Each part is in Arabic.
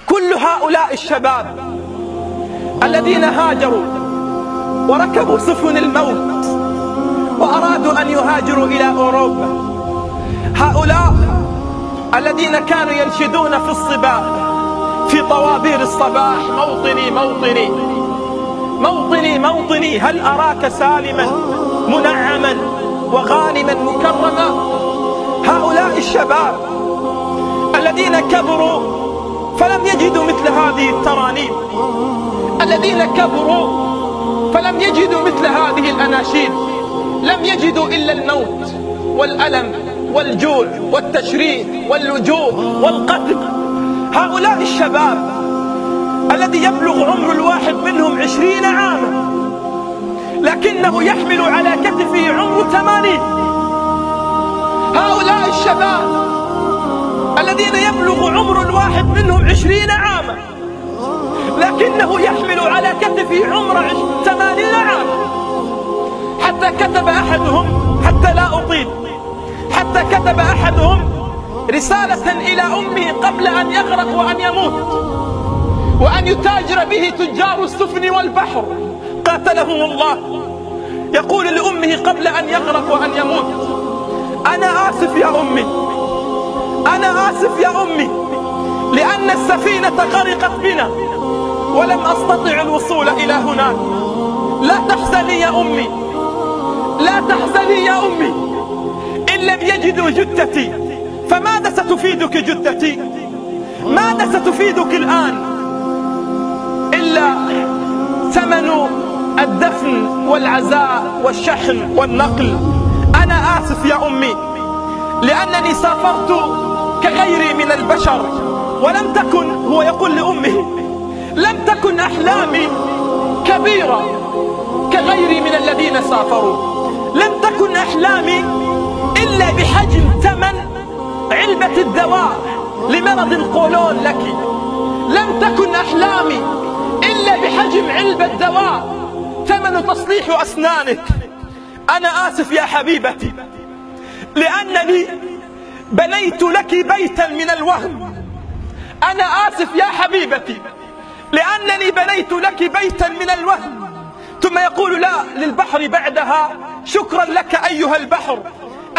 كل هؤلاء الشباب الذين هاجروا وركبوا سفن الموت وأرادوا أن يهاجروا إلى أوروبا، هؤلاء الذين كانوا ينشدون في الصباح في طوابير الصباح: موطني موطني موطني موطني، هل أراك سالما منعما وغانما مكرما. هؤلاء الشباب الذين كبروا فلم يجدوا مثل هذه الترانيم، الذين كبروا فلم يجدوا مثل هذه الأناشيد، لم يجدوا إلا الموت والألم والجوع والتشريد واللجوء والقتل. هؤلاء الشباب الذي يبلغ عمر الواحد منهم 20 عاما لكنه يحمل على كتفه عمر 80. هؤلاء الشباب الذين يبلغ عمر الواحد منهم 20 عاما لكنه يحمل على كتفه عمر 80 عاما. حتى كتب أحدهم، حتى لا أطيل، حتى كتب أحدهم رسالة إلى أمه قبل أن يغرق وأن يموت وأن يتاجر به تجار السفن والبحر، قاتلهم الله. يقول لأمه قبل أن يغرق وأن يموت: أنا آسف يا أمي، أنا آسف يا أمي، لأن السفينة غرقت بنا ولم أستطع الوصول إلى هناك. لا تحزني يا أمي، لا تحزني يا أمي، إن لم يجدوا جثتي فماذا ستفيدك جثتي؟ ماذا ستفيدك الآن إلا ثمن الدفن والعزاء والشحن والنقل. أنا آسف يا أمي لأنني سافرت كغيري من البشر، ولم تكن، هو يقول لأمه: لم تكن أحلامي كبيرة كغيري من الذين سافروا، لم تكن أحلامي إلا بحجم ثمن علبة الدواء لمرض القولون لك، لم تكن أحلامي إلا بحجم علبة دواء ثمن تصليح أسنانك. أنا آسف يا حبيبتي لأنني بنيت لك بيتا من الوهم. أنا آسف يا حبيبتي لأنني بنيت لك بيتا من الوهم. ثم يقول لا للبحر بعدها: شكرا لك أيها البحر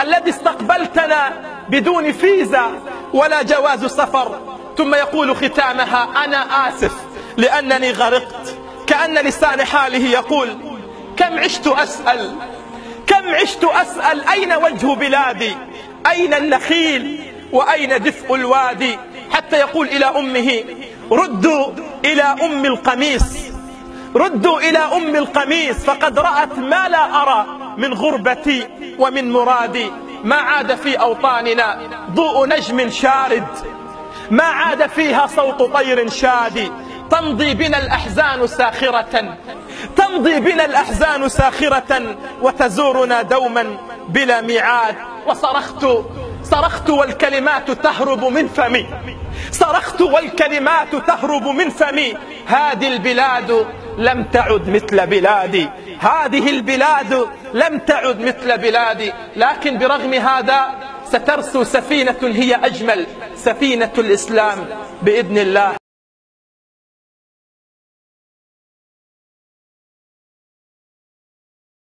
الذي استقبلتنا بدون فيزا ولا جواز سفر. ثم يقول ختامها: أنا آسف لأنني غرقت. كأن لسان حاله يقول: كم عشت أسأل، كم عشت أسأل أين وجه بلادي، أين النخيل وأين دفء الوادي. حتى يقول إلى أمه: ردوا إلى أم القميص، ردوا إلى أم القميص، فقد رأت ما لا أرى من غربتي ومن مرادي. ما عاد في أوطاننا ضوء نجم شارد، ما عاد فيها صوت طير شادي. تمضي بنا الأحزان ساخرة، تمضي بنا الأحزان ساخرة، وتزورنا دوما بلا ميعاد. صرخت والكلمات تهرب من فمي، صرخت والكلمات تهرب من فمي. هذه البلاد لم تعد مثل بلادي، هذه البلاد لم تعد مثل بلادي. لكن برغم هذا سترسو سفينة هي أجمل، سفينة الإسلام بإذن الله.